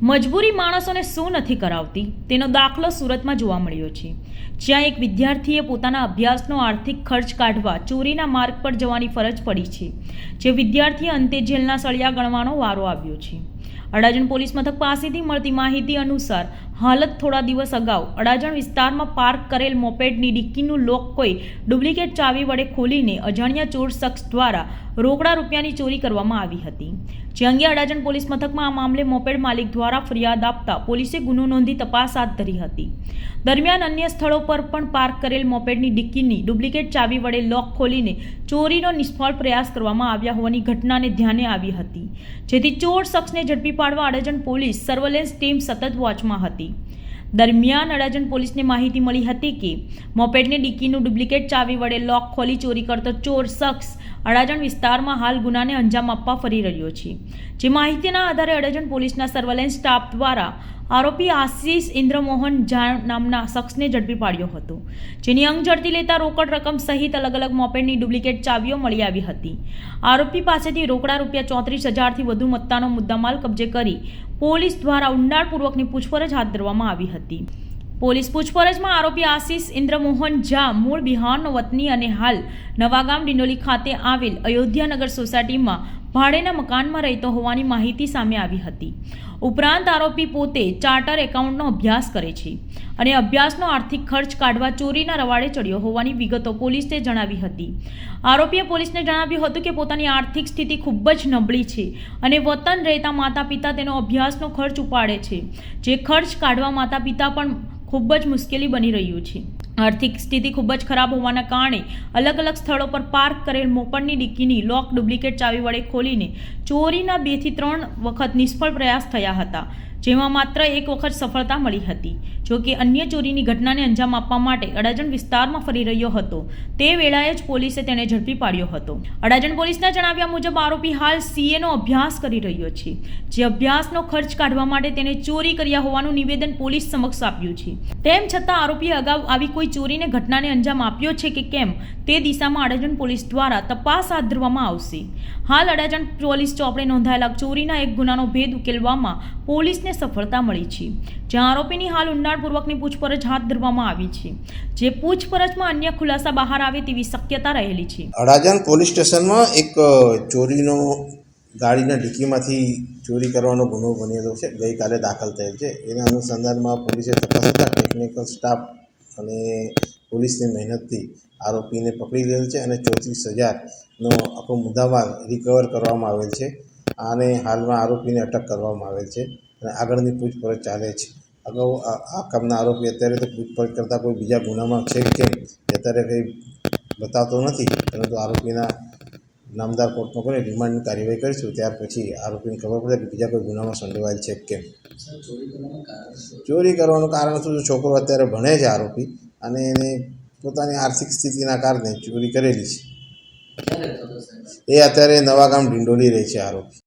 મજબૂરી માણસોને શું નથી કરાવતી તેનો દાખલો સુરતમાં જોવા મળ્યો છે, જ્યાં એક વિદ્યાર્થીએ પોતાના અભ્યાસનો આર્થિક ખર્ચ કાઢવા ચોરીના માર્ગ પર જવાની ફરજ પડી છે, જે વિદ્યાર્થીએ અંતે જેલના સળિયા ગણવાનો વારો આવ્યો છે। અડાજણ પોલીસ મથક પાસેથી મળતી માહિતી અનુસાર હાલત થોડા દિવસ અગાઉ અડાજણ વિસ્તારમાં પાર્ક કરેલ મોપેડની ડિક્કીનું લોક કોઈ ડુપ્લિકેટ ચાવી વડે ખોલીને અજાણ્યા ચોર શખ્સ દ્વારા રોકડા રૂપિયાની ચોરી કરવામાં આવી હતી, જે અંગે અડાજણ પોલીસ મથકમાં આ મામલે મોપેડ માલિક દ્વારા ફરિયાદ આપતા પોલીસે ગુનો નોંધી તપાસ હાથ ધરી હતી। દરમિયાન અન્ય સ્થળો પર પણ પાર્ક કરેલ મોપેડની ડિક્કીની ડુપ્લિકેટ ચાવી વડે લોક ખોલીને ચોરીનો નિષ્ફળ પ્રયાસ કરવામાં આવ્યા હોવાની ઘટનાને ધ્યાને આવી હતી, જેથી ચોર શખ્સને ઝડપી પાડવા અડાજણ પોલીસ સર્વેલન્સ ટીમ સતત વોચમાં હતી। દરમિયાન અડાજણ પોલીસને માહિતી મળી હતી કે મોપેડની ડિક્કીનું ડુપ્લિકેટ ચાવી વડે લોક ખોલી ચોરી કરતો ચોર શખ્સ અડાજણ વિસ્તારમાં હાલ ગુનાને અંજામ આપવા ફરી રહ્યો છે, જે માહિતીના આધારે અડાજણ પોલીસના સર્વેલન્સ સ્ટાફ દ્વારા આરોપી આશીષ ઇન્દ્રમોહન ઝા નામના શખ્સને ઝડપી પાડ્યો હતો, જેની અંગ ઝડપી લેતા રોકડ રકમ સહિત અલગ અલગ મોપેડની ડુપ્લિકેટ ચાવીઓ મળી આવી હતી। આરોપી પાસેથી રોકડા રૂપિયા 34,000થી વધુ મત્તાનો મુદ્દામાલ કબજે કરી પોલીસ દ્વારા ઊંડાણપૂર્વકની પૂછપરછ હાથ ધરવામાં આવી હતી। પોલીસ પૂછપરછમાં આરોપી આશીષ ઇન્દ્રમોહન ઝા મૂળ બિહારનો વતની અને હાલ નવાગામ ડિંડોલી ખાતે આવેલ અયોધ્યાનગર સોસાયટીમાં ભાડેના મકાનમાં રહેતો હોવાની માહિતી સામે આવી હતી। ઉપરાંત આરોપી પોતે ચાર્ટર એકાઉન્ટનો અભ્યાસ કરે છે અને અભ્યાસનો આર્થિક ખર્ચ કાઢવા ચોરીના રવાડે ચડ્યો હોવાની વિગતો પોલીસે જણાવી હતી। આરોપીએ પોલીસને જણાવ્યું હતું કે પોતાની આર્થિક સ્થિતિ ખૂબ જ નબળી છે અને વતન રહેતા માતા પિતા તેનો અભ્યાસનો ખર્ચ ઉપાડે છે, જે ખર્ચ કાઢવા માતા પિતા પણ ખૂબ જ મુશ્કેલી બની રહ્યું છે। આર્થિક સ્થિતિ ખૂબ જ ખરાબ હોવાના કારણે અલગ અલગ સ્થળો પર પાર્ક કરેલ મોપડની ડિક્કીની લોક ડુપ્લિકેટ ચાવી વડે ખોલીને ચોરીના 2 થી 3 વખત નિષ્ફળ પ્રયાસ થયા હતા, જેમાં માત્ર એક વખત સફળતા મળી હતી। જો કે અન્ય ચોરીની ઘટનાને અંજામ આપવા માટે અડાજણ વિસ્તારમાં ફરી રહ્યો હતો તે વેળાએ જ પોલીસે તેને ઝડપી પાડ્યો હતો। અડાજણ પોલીસના જણાવ્યા મુજબ આરોપી હાલ સીએનો અભ્યાસ કરી રહ્યો છે, જે અભ્યાસનો ખર્ચ કાઢવા માટે તેને ચોરી કર્યા હોવાનું નિવેદન પોલીસ સમક્ષ આપ્યું છે। તેમ છતાં આરોપીએ અગાઉ આવી કોઈ ચોરીને ઘટનાને અંજામ આપ્યો છે કે કેમ તે દિશામાં અડાજણ પોલીસ દ્વારા તપાસ હાથ ધરવામાં આવશે। હાલ અડાજણ પોલીસ ચોપડે નોંધાયેલા ચોરીના એક ગુનાનો ભેદ ઉકેલવામાં પોલીસને સફળતા મળી છે, જ્યાં આરોપીની હાલ ઊંડાણપૂર્વકની પૂછપરછ હાથ ધરવામાં આવી છે, જે પૂછપરછમાં અન્ય ખુલાસા બહાર આવે તેવી શક્યતા રહેલી છે। અડાજણ પોલીસ સ્ટેશનમાં એક ચોરીનો ગાડીના ડિક્કીમાંથી ચોરી કરવાનો ગુનો બનેલો છે, ગઈકાલે દાખલ થયેલ છે। એના અનુસંધાનમાં પોલીસે તપાસ કરતા ટેકનિકલ સ્ટાફ અને પોલીસની મહેનતથી આરોપીને પકડી લેલ છે અને 34,000નો આખો મુદ્દામાલ રિકવર કરવામાં આવેલ છે અને હાલમાં આરોપીને અટક કરવામાં આવેલ છે અને આગળની પૂછપરછ ચાલે છે। અગાઉ આ કામના આરોપી અત્યારે તો પૂછપરછ કરતાં કોઈ બીજા ગુનામાં છે કે કેમ અત્યારે કંઈ બતાવતો નથી, પરંતુ આરોપીના નામદાર કોર્ટમાં કરીને રિમાન્ડની કાર્યવાહી કરીશું, ત્યાર પછી આરોપીને ખબર પડે કે બીજા કોઈ ગુનામાં સંડોવાયેલ છે કે કેમ। ચોરી કરવાનું કારણ શું? છોકરો અત્યારે ભણે છે આરોપી, અને એને પોતાની આર્થિક સ્થિતિના કારણે ચોરી કરેલી છે। એ અત્યારે નવાગામ ડિંડોલી રહે છે આરોપી।